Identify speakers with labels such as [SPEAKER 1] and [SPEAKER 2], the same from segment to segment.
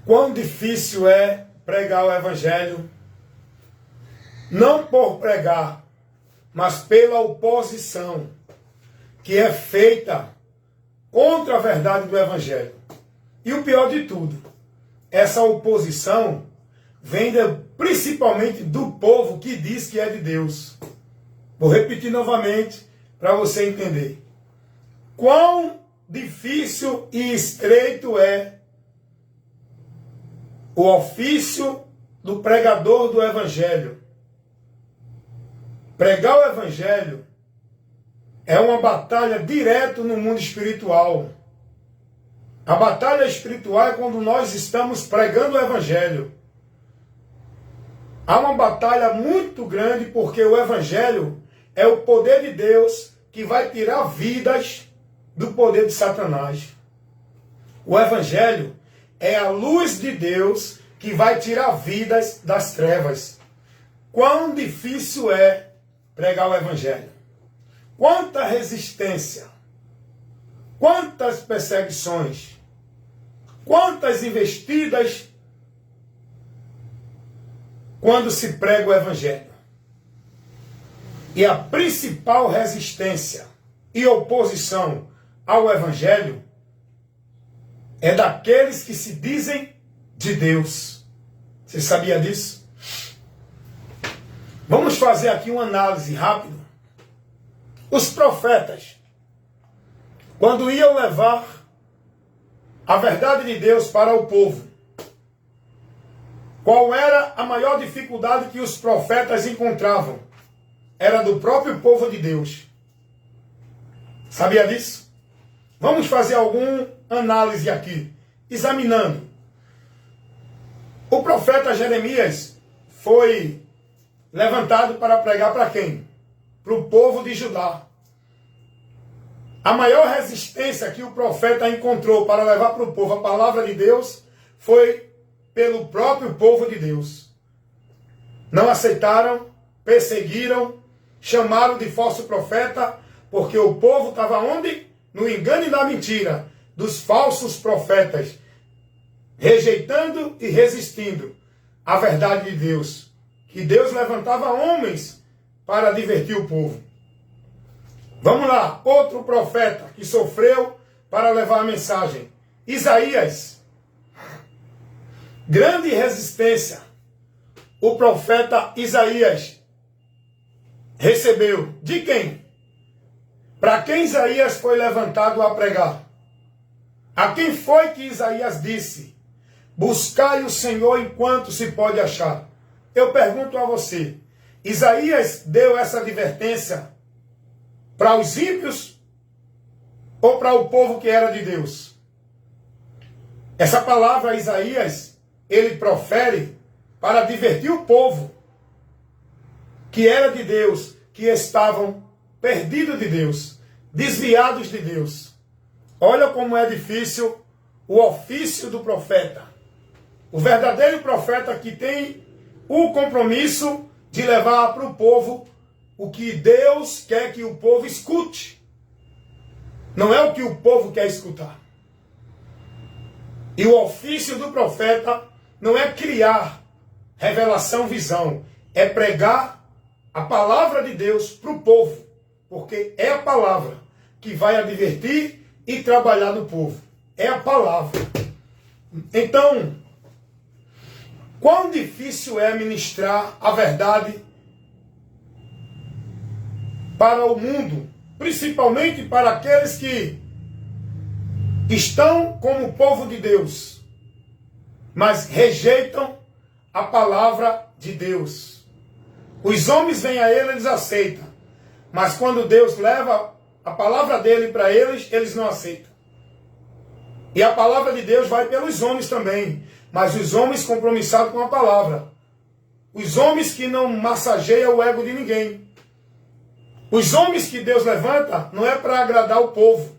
[SPEAKER 1] Quão difícil é pregar o Evangelho, não por pregar, mas pela oposição que é feita contra a verdade do Evangelho. E o pior de tudo, essa oposição vem principalmente do povo que diz que é de Deus. Vou repetir novamente para você entender. Quão difícil e estreito é o ofício do pregador do Evangelho. Pregar o Evangelho é uma batalha direto no mundo espiritual. A batalha espiritual é quando nós estamos pregando o Evangelho. Há uma batalha muito grande porque o Evangelho é o poder de Deus que vai tirar vidas do poder de Satanás. O Evangelho é a luz de Deus que vai tirar vidas das trevas. Quão difícil é pregar o Evangelho. Quanta resistência. Quantas perseguições. Quantas investidas quando se prega o Evangelho. E a principal resistência e oposição ao Evangelho é daqueles que se dizem de Deus. Você sabia disso? Vamos fazer aqui uma análise rápida. Os profetas, quando iam levar a verdade de Deus para o povo, qual era a maior dificuldade que os profetas encontravam? Era do próprio povo de Deus. Sabia disso? Vamos fazer alguma análise aqui, examinando. O profeta Jeremias foi levantado para pregar para quem? Para o povo de Judá. A maior resistência que o profeta encontrou para levar para o povo a palavra de Deus foi pelo próprio povo de Deus. Não aceitaram, perseguiram, chamaram de falso profeta, porque o povo estava onde? No engano e na mentira dos falsos profetas, rejeitando e resistindo à verdade de Deus. Que Deus levantava homens para divertir o povo. Vamos lá, outro profeta que sofreu para levar a mensagem. Isaías. Grande resistência. O profeta Isaías recebeu. De quem? Para quem Isaías foi levantado a pregar? A quem foi que Isaías disse? Buscai o Senhor enquanto se pode achar. Eu pergunto a você, Isaías deu essa advertência para os ímpios ou para o povo que era de Deus? Essa palavra Isaías, ele profere para divertir o povo que era de Deus, que estavam perdidos de Deus, desviados de Deus. Olha como é difícil o ofício do profeta. O verdadeiro profeta que tem o compromisso de levar para o povo o que Deus quer que o povo escute. Não é o que o povo quer escutar. E o ofício do profeta não é criar revelação, visão. É pregar a palavra de Deus para o povo. Porque é a palavra que vai advertir e trabalhar no povo. É a palavra. Então, quão difícil é ministrar a verdade para o mundo, principalmente para aqueles que estão como povo de Deus, mas rejeitam a palavra de Deus. Os homens vêm a ele, eles aceitam, mas quando Deus leva a palavra dele para eles, eles não aceitam. E a palavra de Deus vai pelos homens também, mas os homens compromissados com a palavra. Os homens que não massageiam o ego de ninguém. Os homens que Deus levanta não é para agradar o povo.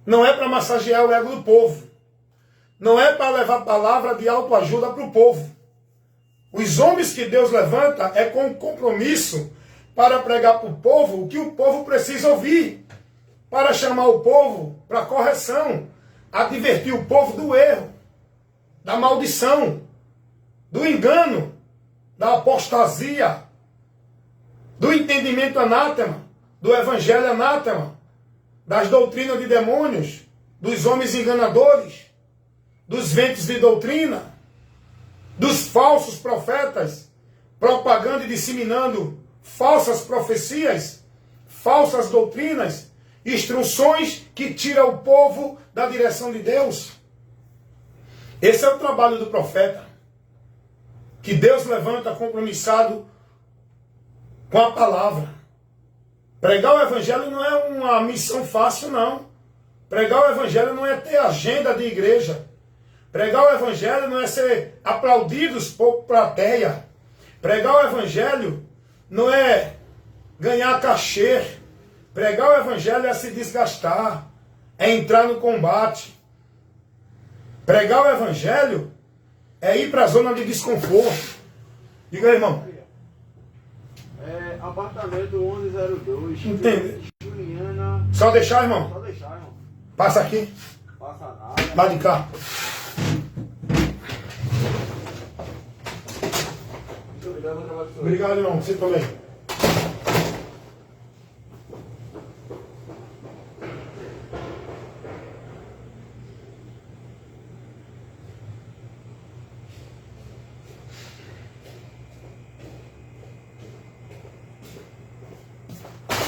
[SPEAKER 1] Não é para massagear o ego do povo. Não é para levar palavra de autoajuda para o povo. Os homens que Deus levanta é com compromisso para pregar para o povo o que o povo precisa ouvir. Para chamar o povo para correção. Advertir o povo do erro. da maldição, do engano, da apostasia, do entendimento anátema, do evangelho anátema, das doutrinas de demônios, dos homens enganadores, dos ventos de doutrina, dos falsos profetas, propagando e disseminando falsas profecias, falsas doutrinas, instruções que tiram o povo da direção de Deus. Esse é o trabalho do profeta, que Deus levanta compromissado com a palavra. Pregar o evangelho não é uma missão fácil, não. Pregar o evangelho não é ter agenda de igreja. Pregar o evangelho não é ser aplaudidos por plateia. Pregar o evangelho não é ganhar cachê. Pregar o evangelho é se desgastar, é entrar no combate. Pregar o evangelho é ir para a zona de desconforto. Diga aí, irmão.
[SPEAKER 2] Apartamento 1102.
[SPEAKER 1] Entende?
[SPEAKER 2] Juliana.
[SPEAKER 1] Só deixar, irmão?
[SPEAKER 2] Só deixar, irmão.
[SPEAKER 1] Passa aqui.
[SPEAKER 2] Passa nada.
[SPEAKER 1] Lá de cá.
[SPEAKER 2] Muito obrigado, vou trabalhar com o senhor.
[SPEAKER 1] Obrigado, irmão. Você também.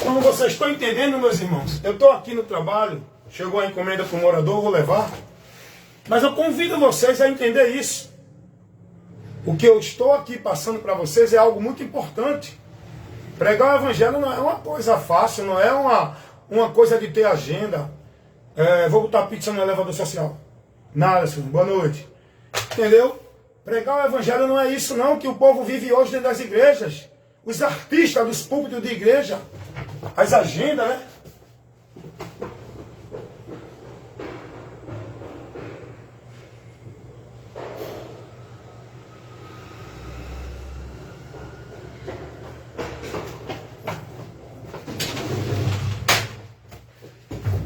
[SPEAKER 1] Como vocês estão entendendo, meus irmãos, eu estou aqui no trabalho, chegou a encomenda para o morador, vou levar. Mas eu convido vocês a entender isso. O que eu estou aqui passando para vocês é algo muito importante. Pregar o evangelho não é uma coisa fácil, não é uma coisa de ter agenda. Vou botar pizza no elevador social. Nada, senhor. Boa noite. Entendeu? Pregar o evangelho não é isso não que o povo vive hoje dentro das igrejas. Os artistas dos púlpitos de igreja, as agendas, né?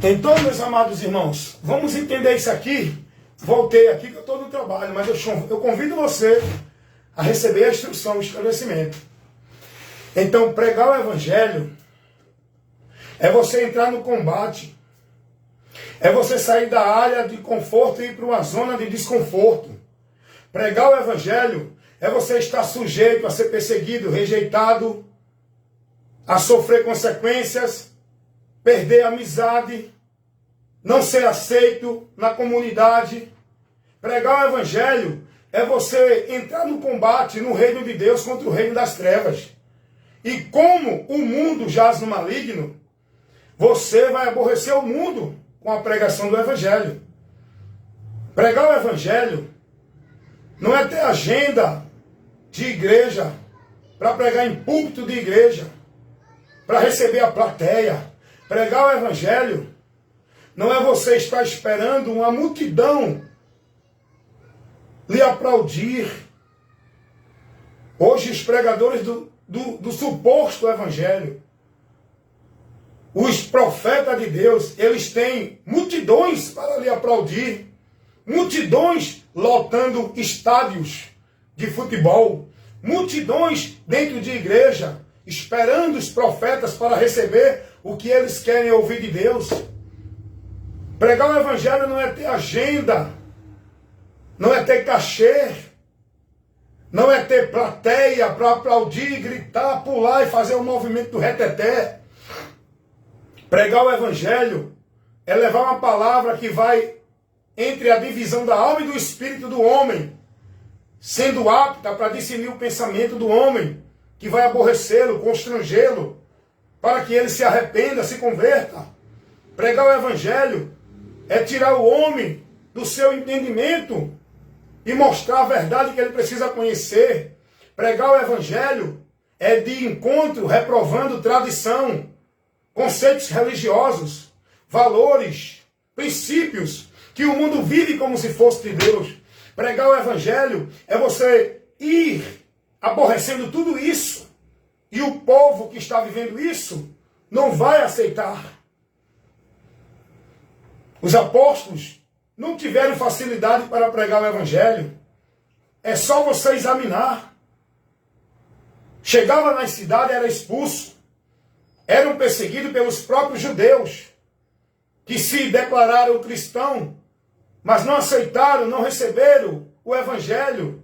[SPEAKER 1] Então, meus amados irmãos, vamos entender isso aqui. Voltei aqui que eu estou no trabalho, mas eu convido você a receber a instrução, o esclarecimento. Então, pregar o evangelho é você entrar no combate. É você sair da área de conforto e ir para uma zona de desconforto. Pregar o evangelho é você estar sujeito a ser perseguido, rejeitado, a sofrer consequências, perder a amizade, não ser aceito na comunidade. Pregar o evangelho é você entrar no combate no reino de Deus contra o reino das trevas. E como o mundo jaz no maligno, você vai aborrecer o mundo com a pregação do evangelho. Pregar o evangelho não é ter agenda de igreja, para pregar em púlpito de igreja, para receber a plateia. Pregar o evangelho não é você estar esperando uma multidão lhe aplaudir. Hoje os pregadores do suposto evangelho, os profetas de Deus, eles têm multidões para lhe aplaudir, multidões lotando estádios de futebol, multidões dentro de igreja, esperando os profetas para receber o que eles querem ouvir de Deus. Pregar o evangelho não é ter agenda, não é ter cachê, não é ter plateia para aplaudir, gritar, pular e fazer o movimento do reteté. Pregar o evangelho é levar uma palavra que vai entre a divisão da alma e do espírito do homem, sendo apta para discernir o pensamento do homem, que vai aborrecê-lo, constrangê-lo, para que ele se arrependa, se converta. Pregar o evangelho é tirar o homem do seu entendimento e mostrar a verdade que ele precisa conhecer. Pregar o evangelho é de encontro, reprovando tradição, conceitos religiosos, valores, princípios que o mundo vive como se fosse de Deus. Pregar o evangelho é você ir aborrecendo tudo isso, e o povo que está vivendo isso não vai aceitar. Os apóstolos não tiveram facilidade para pregar o evangelho. É só você examinar. Chegava na cidade, era expulso. Eram perseguidos pelos próprios judeus, que se declararam cristãos, mas não aceitaram, não receberam o evangelho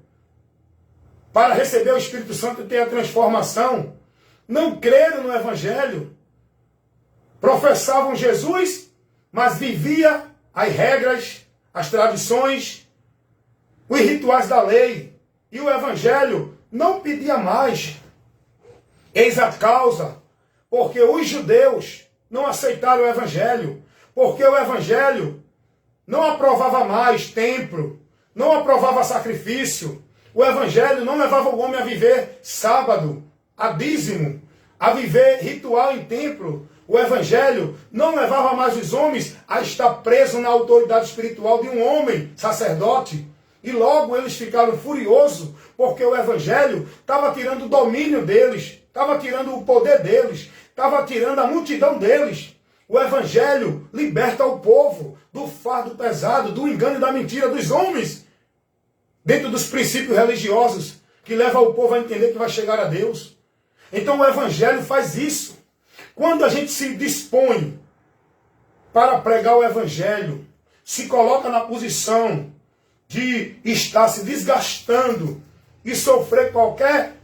[SPEAKER 1] para receber o Espírito Santo e ter a transformação. Não creram no evangelho. Professavam Jesus, mas vivia as regras, as tradições, os rituais da lei. E o evangelho não pedia mais. Eis a causa, porque os judeus não aceitaram o evangelho, porque o evangelho não aprovava mais templo, não aprovava sacrifício. O evangelho não levava o homem a viver sábado, a dízimo, a viver ritual em templo. O evangelho não levava mais os homens a estar presos na autoridade espiritual de um homem, sacerdote. E logo eles ficaram furiosos, porque o evangelho estava tirando o domínio deles, estava tirando o poder deles, estava tirando a multidão deles. O evangelho liberta o povo do fardo pesado, do engano e da mentira dos homens, dentro dos princípios religiosos, que levam o povo a entender que vai chegar a Deus. Então o evangelho faz isso. Quando a gente se dispõe para pregar o evangelho, se coloca na posição de estar se desgastando e sofrer qualquer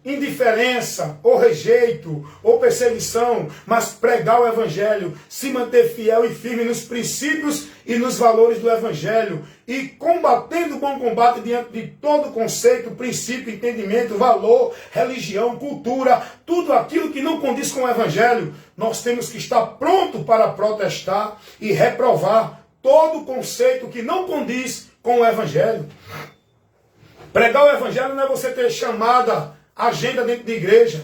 [SPEAKER 1] indiferença, ou rejeito, ou perseguição, mas pregar o evangelho, se manter fiel e firme nos princípios e nos valores do evangelho, e combatendo o bom combate diante de todo conceito, princípio, entendimento, valor, religião, cultura, tudo aquilo que não condiz com o evangelho, nós temos que estar pronto para protestar e reprovar todo conceito que não condiz com o evangelho. Pregar o evangelho não é você ter chamada agenda dentro de igreja,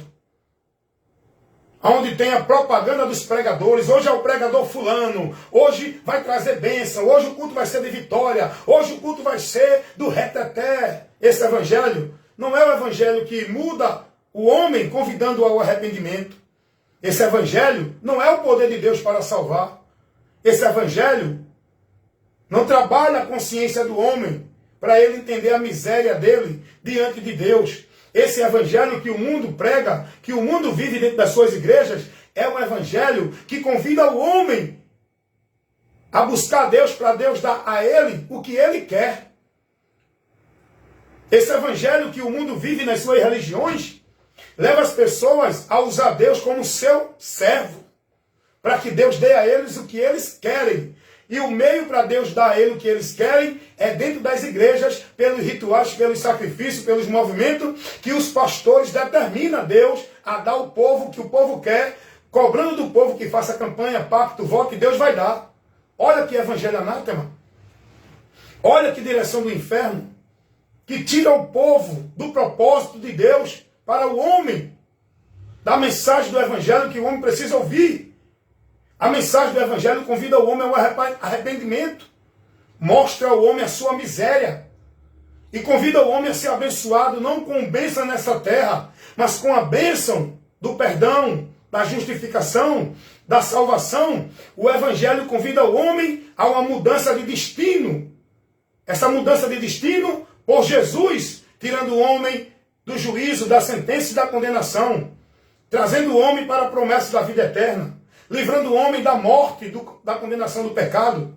[SPEAKER 1] onde tem a propaganda dos pregadores. Hoje é o pregador fulano, hoje vai trazer bênção, hoje o culto vai ser de vitória, hoje o culto vai ser do reteté. Esse evangelho não é o evangelho que muda o homem convidando-o ao arrependimento. Esse evangelho não é o poder de Deus para salvar. Esse evangelho não trabalha a consciência do homem para ele entender a miséria dele diante de Deus. Esse evangelho que o mundo prega, que o mundo vive dentro das suas igrejas, é um evangelho que convida o homem a buscar Deus para Deus dar a ele o que ele quer. Esse evangelho que o mundo vive nas suas religiões leva as pessoas a usar Deus como seu servo, para que Deus dê a eles o que eles querem. E o meio para Deus dar a eles o que eles querem é dentro das igrejas, pelos rituais, pelos sacrifícios, pelos movimentos que os pastores determinam a Deus a dar ao povo o que o povo quer, cobrando do povo que faça campanha, pacto, voto, e Deus vai dar. Olha que evangelho anátema. Olha que direção do inferno, que tira o povo do propósito de Deus para o homem, da mensagem do evangelho que o homem precisa ouvir. A mensagem do evangelho convida o homem ao arrependimento, mostra ao homem a sua miséria e convida o homem a ser abençoado, não com bênção nessa terra, mas com a bênção do perdão, da justificação, da salvação. O evangelho convida o homem a uma mudança de destino. Essa mudança de destino por Jesus, tirando o homem do juízo, da sentença e da condenação, trazendo o homem para a promessa da vida eterna, livrando o homem da morte, da condenação do pecado,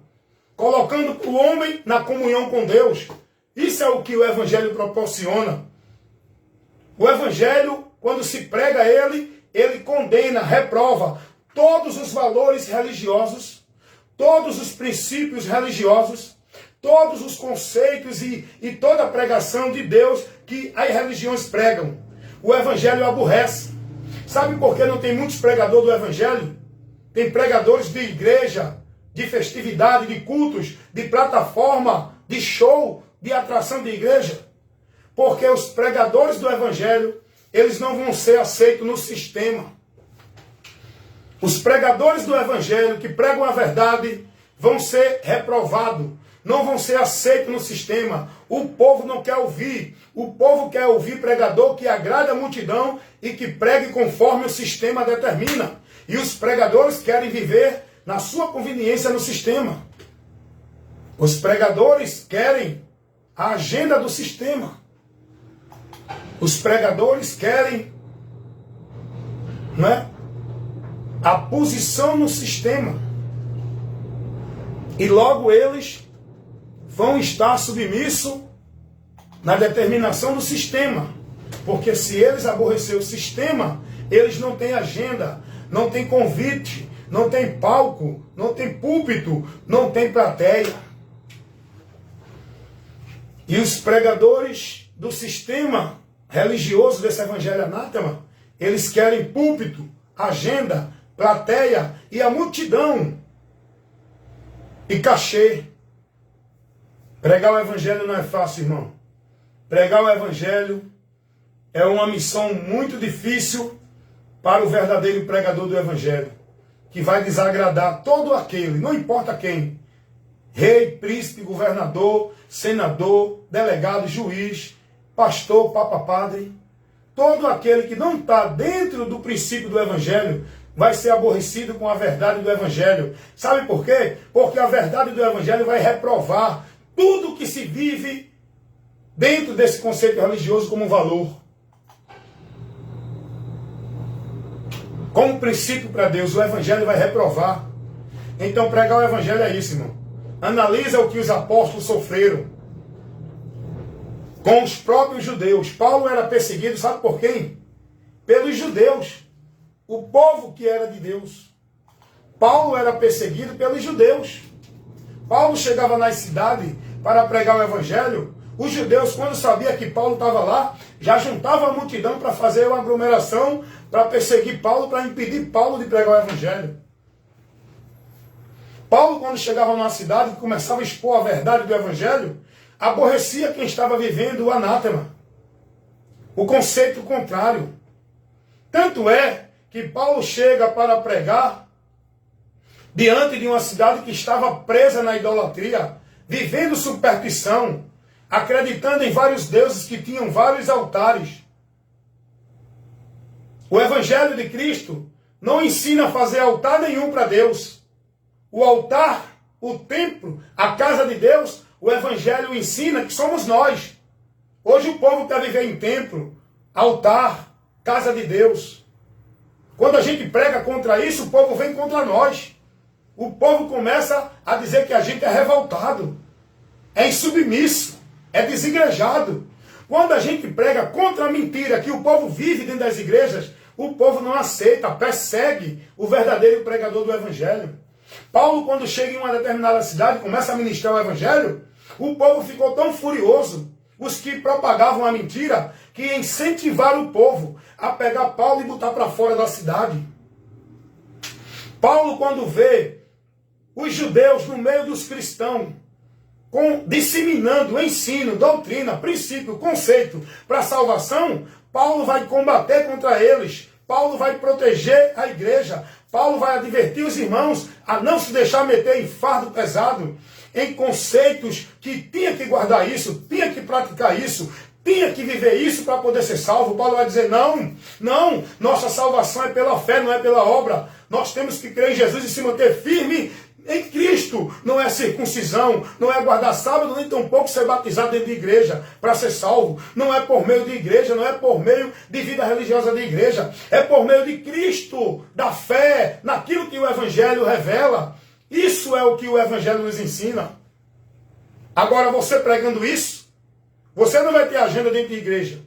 [SPEAKER 1] colocando o homem na comunhão com Deus. Isso é o que o evangelho proporciona. O evangelho, quando se prega ele condena, reprova todos os valores religiosos, todos os princípios religiosos, todos os conceitos e toda a pregação de Deus que as religiões pregam. O evangelho aborrece. Sabe por que não tem muitos pregadores do evangelho? Tem pregadores de igreja, de festividade, de cultos, de plataforma, de show, de atração de igreja. Porque os pregadores do evangelho, eles não vão ser aceitos no sistema. Os pregadores do evangelho que pregam a verdade vão ser reprovados, não vão ser aceitos no sistema. O povo não quer ouvir. O povo quer ouvir pregador que agrade a multidão e que pregue conforme o sistema determina. E os pregadores querem viver na sua conveniência no sistema. Os pregadores querem a agenda do sistema. Os pregadores querem, não é, a posição no sistema. E logo eles vão estar submissos na determinação do sistema. Porque se eles aborrecerem o sistema, eles não têm agenda, não têm convite, não tem palco, não tem púlpito, não tem plateia. E os pregadores do sistema religioso desse evangelho anátema, eles querem púlpito, agenda, plateia e a multidão e cachê. Pregar o evangelho não é fácil, irmão. Pregar o evangelho é uma missão muito difícil para o verdadeiro pregador do evangelho, que vai desagradar todo aquele, não importa quem, rei, príncipe, governador, senador, delegado, juiz, pastor, papa, padre, todo aquele que não está dentro do princípio do evangelho vai ser aborrecido com a verdade do evangelho. Sabe por quê? Porque a verdade do evangelho vai reprovar tudo que se vive dentro desse conceito religioso como valor. Como princípio para Deus, o evangelho vai reprovar. Então pregar o evangelho é isso, irmão. Analisa o que os apóstolos sofreram com os próprios judeus. Paulo era perseguido, sabe por quem? Pelos judeus. O povo que era de Deus. Paulo era perseguido pelos judeus. Paulo chegava nas cidades para pregar o evangelho. Os judeus, quando sabiam que Paulo estava lá, já juntavam a multidão para fazer uma aglomeração, para perseguir Paulo, para impedir Paulo de pregar o evangelho. Paulo, quando chegava numa cidade e começava a expor a verdade do evangelho, aborrecia quem estava vivendo o anátema, o conceito contrário. Tanto é que Paulo chega para pregar diante de uma cidade que estava presa na idolatria, vivendo superstição, acreditando em vários deuses que tinham vários altares. O evangelho de Cristo não ensina a fazer altar nenhum para Deus. O altar, o templo, a casa de Deus, o evangelho ensina que somos nós. Hoje o povo quer viver em templo, altar, casa de Deus. Quando a gente prega contra isso, o povo vem contra nós. O povo começa a dizer que a gente é revoltado, é insubmisso, é desigrejado. Quando a gente prega contra a mentira que o povo vive dentro das igrejas, o povo não aceita, persegue o verdadeiro pregador do evangelho. Paulo, quando chega em uma determinada cidade e começa a ministrar o evangelho, o povo ficou tão furioso, os que propagavam a mentira, que incentivaram o povo a pegar Paulo e botar para fora da cidade. Paulo, quando vê os judeus no meio dos cristãos, disseminando ensino, doutrina, princípio, conceito para a salvação, Paulo vai combater contra eles. Paulo vai proteger a igreja. Paulo vai advertir os irmãos a não se deixar meter em fardo pesado, em conceitos que tinha que guardar isso, tinha que praticar isso, tinha que viver isso para poder ser salvo. Paulo vai dizer, não, nossa salvação é pela fé, não é pela obra. Nós temos que crer em Jesus e se manter firme em Cristo. Não é circuncisão, não é guardar sábado, nem tampouco ser batizado dentro de igreja para ser salvo. Não é por meio de igreja, não é por meio de vida religiosa de igreja. É por meio de Cristo, da fé, naquilo que o evangelho revela. Isso é o que o evangelho nos ensina. Agora, você pregando isso, você não vai ter agenda dentro de igreja.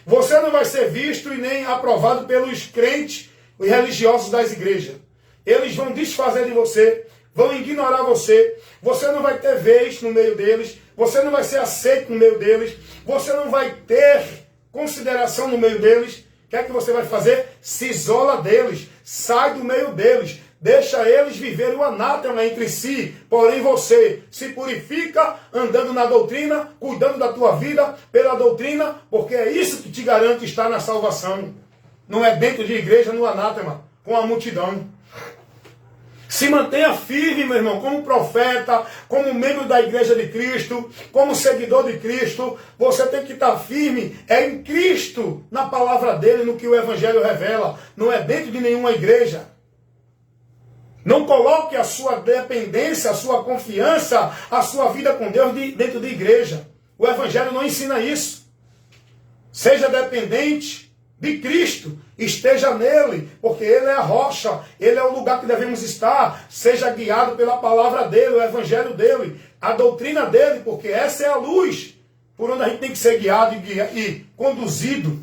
[SPEAKER 1] Você não vai ser visto e nem aprovado pelos crentes e religiosos das igrejas. Eles vão desfazer de você, vão ignorar você. Você não vai ter vez no meio deles. Você não vai ser aceito no meio deles. Você não vai ter consideração no meio deles. O que é que você vai fazer? Se isola deles. Sai do meio deles. Deixa eles viver o anátema entre si. Porém você se purifica andando na doutrina, cuidando da tua vida pela doutrina, porque é isso que te garante estar na salvação. Não é dentro de igreja no anátema, com a multidão. Se mantenha firme, meu irmão, como profeta, como membro da igreja de Cristo, como seguidor de Cristo. Você tem que estar firme, é em Cristo, na palavra dele, no que o evangelho revela. Não é dentro de nenhuma igreja. Não coloque a sua dependência, a sua confiança, a sua vida com Deus dentro da igreja. O Evangelho não ensina isso. Seja dependente de Cristo, esteja nele, porque ele é a rocha, ele é o lugar que devemos estar. Seja guiado pela palavra dele, o Evangelho dele, a doutrina dele, porque essa é a luz por onde a gente tem que ser guiado e conduzido.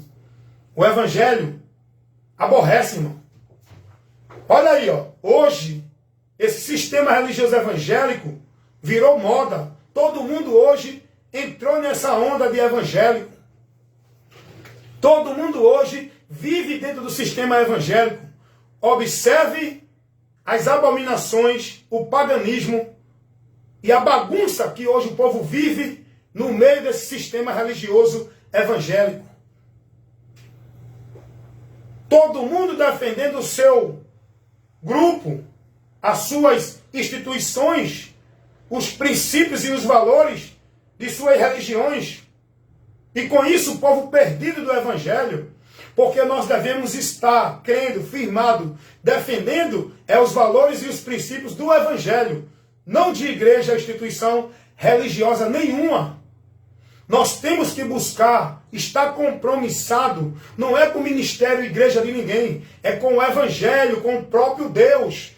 [SPEAKER 1] O Evangelho aborrece, irmão. Olha aí, ó. Hoje, esse sistema religioso evangélico virou moda. Todo mundo hoje entrou nessa onda de evangélico. Todo mundo hoje vive dentro do sistema evangélico. Observe as abominações, o paganismo e a bagunça que hoje o povo vive no meio desse sistema religioso evangélico. Todo mundo defendendo o seu grupo, as suas instituições, os princípios e os valores de suas religiões. E com isso o povo perdido do Evangelho, porque nós devemos estar crendo, firmado, defendendo os valores e os princípios do Evangelho, não de igreja ou instituição religiosa nenhuma. Nós temos que buscar estar compromissado, não é com o ministério e igreja de ninguém, é com o Evangelho, com o próprio Deus.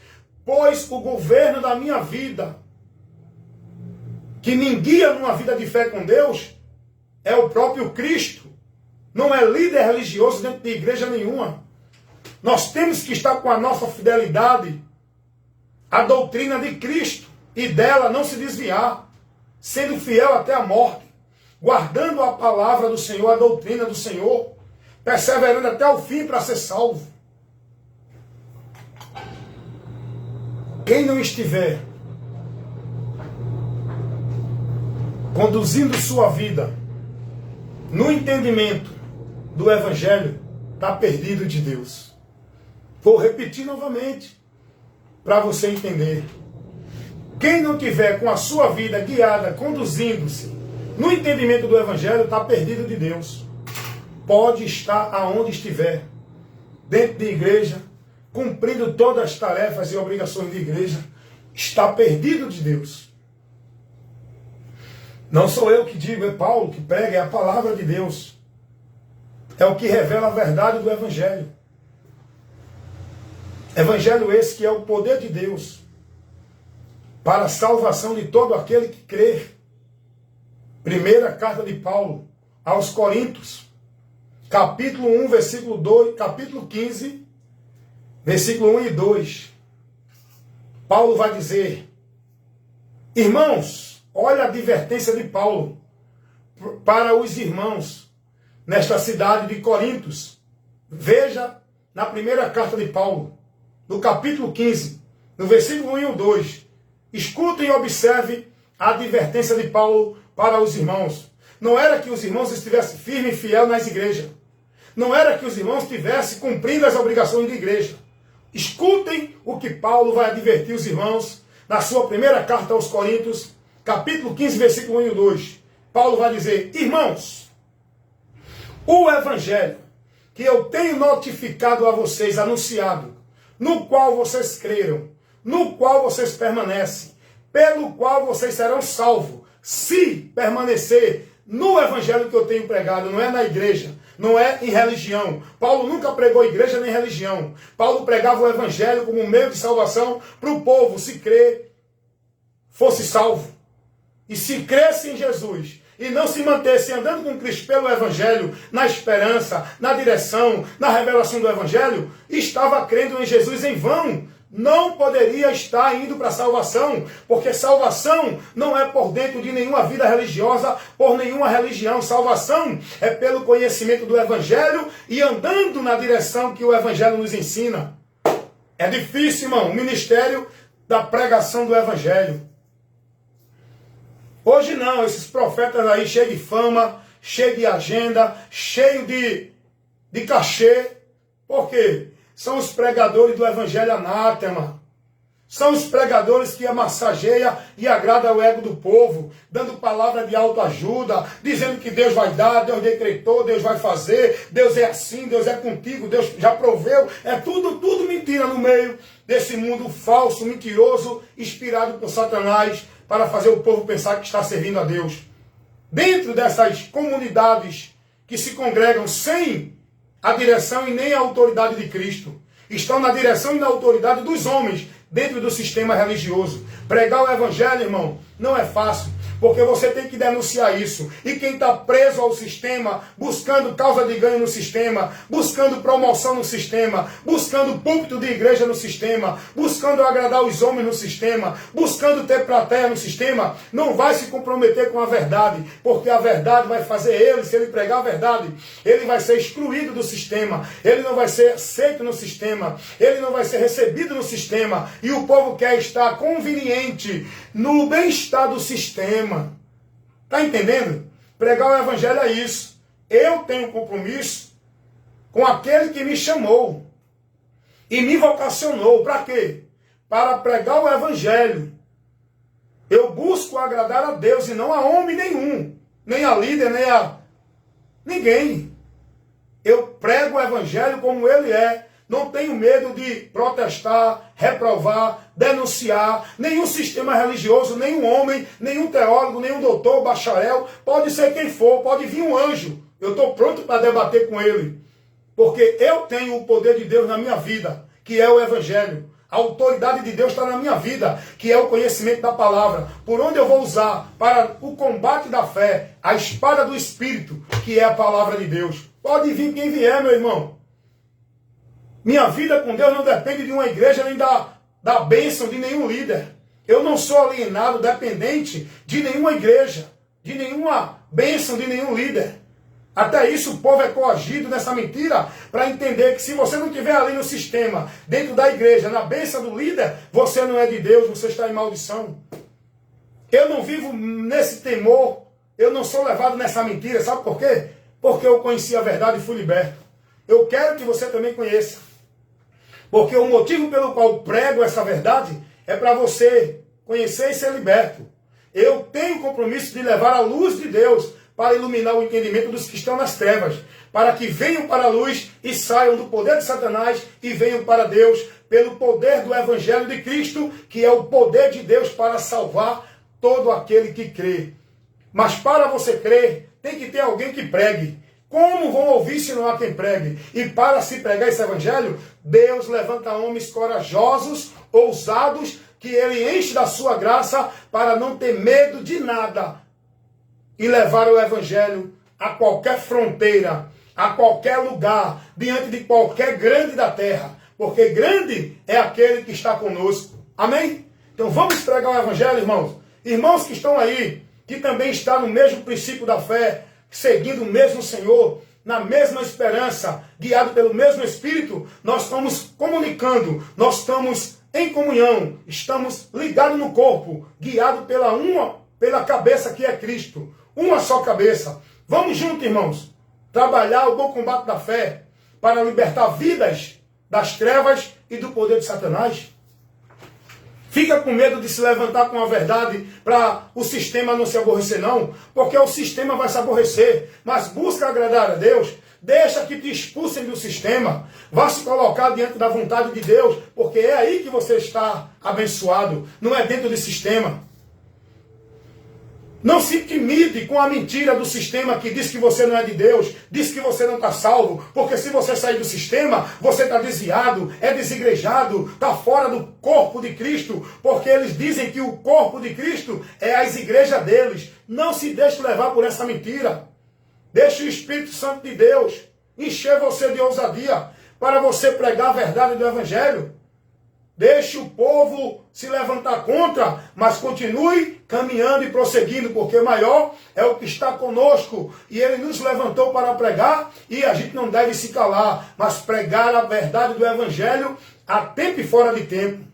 [SPEAKER 1] Pois o governo da minha vida, que me guia numa vida de fé com Deus, é o próprio Cristo. Não é líder religioso dentro de igreja nenhuma. Nós temos que estar com a nossa fidelidade à doutrina de Cristo e dela não se desviar, sendo fiel até a morte, guardando a palavra do Senhor, a doutrina do Senhor, perseverando até o fim para ser salvo. Quem não estiver conduzindo sua vida no entendimento do Evangelho, está perdido de Deus. Vou repetir novamente, para você entender. Quem não tiver com a sua vida guiada, conduzindo-se no entendimento do Evangelho, está perdido de Deus. Pode estar aonde estiver, dentro de igreja, cumprindo todas as tarefas e obrigações de igreja, está perdido de Deus. Não sou eu que digo, é Paulo que prega, é a palavra de Deus. É o que revela a verdade do Evangelho. Evangelho esse que é o poder de Deus para a salvação de todo aquele que crê. Primeira carta de Paulo aos Coríntios, capítulo 1, versículo 2, capítulo 15, versículo 1 e 2. Paulo vai dizer: irmãos, olha a advertência de Paulo para os irmãos nesta cidade de Corintos. Veja na primeira carta de Paulo, no capítulo 15, no versículo 1 e 2. Escutem e observem a advertência de Paulo para os irmãos. Não era que os irmãos estivessem firmes e fiéis nas igrejas. Não era que os irmãos estivessem cumprindo as obrigações de igreja. Escutem o que Paulo vai advertir os irmãos na sua primeira carta aos Coríntios, capítulo 15, versículo 1 e 2. Paulo vai dizer: irmãos, o Evangelho que eu tenho notificado a vocês, anunciado, no qual vocês creram, no qual vocês permanecem, pelo qual vocês serão salvos, se permanecer no Evangelho que eu tenho pregado, não é na igreja, não é em religião. Paulo nunca pregou igreja nem religião. Paulo pregava o Evangelho como um meio de salvação para o povo, se crer, fosse salvo. E se cresce em Jesus e não se mantesse andando com Cristo pelo Evangelho, na esperança, na direção, na revelação do Evangelho, estava crendo em Jesus em vão. Não poderia estar indo para a salvação, porque salvação não é por dentro de nenhuma vida religiosa, por nenhuma religião. Salvação é pelo conhecimento do Evangelho e andando na direção que o Evangelho nos ensina. É difícil, irmão, o ministério da pregação do Evangelho. Hoje não, esses profetas aí cheios de fama, cheios de agenda, cheios de cachê. Por quê? São os pregadores do Evangelho anátema. São os pregadores que massageia e agrada o ego do povo, dando palavra de autoajuda, dizendo que Deus vai dar, Deus decretou, Deus vai fazer, Deus é assim, Deus é contigo, Deus já proveu. É tudo mentira no meio desse mundo falso, mentiroso, inspirado por Satanás, para fazer o povo pensar que está servindo a Deus. Dentro dessas comunidades que se congregam sem a direção e nem a autoridade de Cristo, estão na direção e na autoridade dos homens, dentro do sistema religioso. Pregar o evangelho, irmão, não é fácil, porque você tem que denunciar isso. E quem está preso ao sistema, buscando causa de ganho no sistema, buscando promoção no sistema, buscando púlpito de igreja no sistema, buscando agradar os homens no sistema, buscando ter plateia no sistema, não vai se comprometer com a verdade, porque a verdade vai fazer ele, se ele pregar a verdade, ele vai ser excluído do sistema, ele não vai ser aceito no sistema, ele não vai ser recebido no sistema, e o povo quer estar conveniente no bem-estar do sistema. Está entendendo? Pregar o evangelho é isso. Eu tenho compromisso com aquele que me chamou e me vocacionou. Para quê? Para pregar o evangelho. Eu busco agradar a Deus e não a homem nenhum, nem a líder, nem a ninguém. Eu prego o evangelho como ele é. Não tenho medo de protestar, reprovar, denunciar. Nenhum sistema religioso, nenhum homem, nenhum teólogo, nenhum doutor, bacharel, pode ser quem for, pode vir um anjo. Eu estou pronto para debater com ele. Porque eu tenho o poder de Deus na minha vida, que é o evangelho. A autoridade de Deus está na minha vida, que é o conhecimento da palavra. Por onde eu vou usar para o combate da fé, a espada do Espírito, que é a palavra de Deus. Pode vir quem vier, meu irmão. Minha vida com Deus não depende de uma igreja nem da bênção de nenhum líder. Eu não sou alienado, dependente de nenhuma igreja, de nenhuma bênção de nenhum líder. Até isso o povo é coagido nessa mentira para entender que se você não estiver ali no sistema, dentro da igreja, na bênção do líder, você não é de Deus, você está em maldição. Eu não vivo nesse temor, eu não sou levado nessa mentira, sabe por quê? Porque eu conheci a verdade e fui liberto. Eu quero que você também conheça. Porque o motivo pelo qual prego essa verdade é para você conhecer e ser liberto. Eu tenho o compromisso de levar a luz de Deus para iluminar o entendimento dos que estão nas trevas, para que venham para a luz e saiam do poder de Satanás e venham para Deus pelo poder do Evangelho de Cristo, que é o poder de Deus para salvar todo aquele que crê. Mas para você crer, tem que ter alguém que pregue. Como vão ouvir se não há quem pregue? E para se pregar esse evangelho, Deus levanta homens corajosos, ousados, que ele enche da sua graça para não ter medo de nada e levar o evangelho a qualquer fronteira, a qualquer lugar, diante de qualquer grande da terra. Porque grande é aquele que está conosco. Amém? Então vamos pregar o evangelho, irmãos. Irmãos que estão aí, que também estão no mesmo princípio da fé, seguindo o mesmo Senhor, na mesma esperança, guiado pelo mesmo Espírito, nós estamos comunicando, nós estamos em comunhão, estamos ligados no corpo, guiado pela cabeça que é Cristo, uma só cabeça. Vamos juntos, irmãos, trabalhar o bom combate da fé, para libertar vidas das trevas e do poder de Satanás. Fica com medo de se levantar com a verdade para o sistema não se aborrecer, não. Porque o sistema vai se aborrecer. Mas busca agradar a Deus. Deixa que te expulsem do sistema. Vá se colocar diante da vontade de Deus. Porque é aí que você está abençoado. Não é dentro do sistema. Não se intimide com a mentira do sistema que diz que você não é de Deus, diz que você não está salvo, porque se você sair do sistema, você está desviado, é desigrejado, está fora do corpo de Cristo, porque eles dizem que o corpo de Cristo é as igrejas deles. Não se deixe levar por essa mentira. Deixe o Espírito Santo de Deus encher você de ousadia para você pregar a verdade do Evangelho. Deixe o povo se levantar contra, mas continue caminhando e prosseguindo, porque maior é o que está conosco. E ele nos levantou para pregar, e a gente não deve se calar, mas pregar a verdade do Evangelho a tempo e fora de tempo.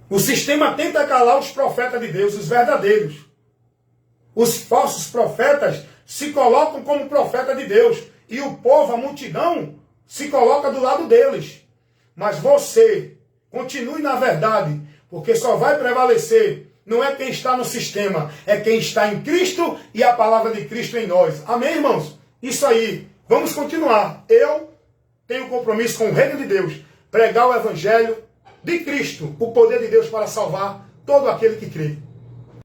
[SPEAKER 1] O sistema tenta calar os profetas de Deus, os verdadeiros. Os falsos profetas se colocam como profeta de Deus, e o povo, a multidão, se coloca do lado deles. Mas você continue na verdade, porque só vai prevalecer. Não é quem está no sistema, é quem está em Cristo e a palavra de Cristo em nós. Amém, irmãos? Isso aí. Vamos continuar. Eu tenho compromisso com o reino de Deus pregar o evangelho de Cristo, o poder de Deus para salvar todo aquele que crê.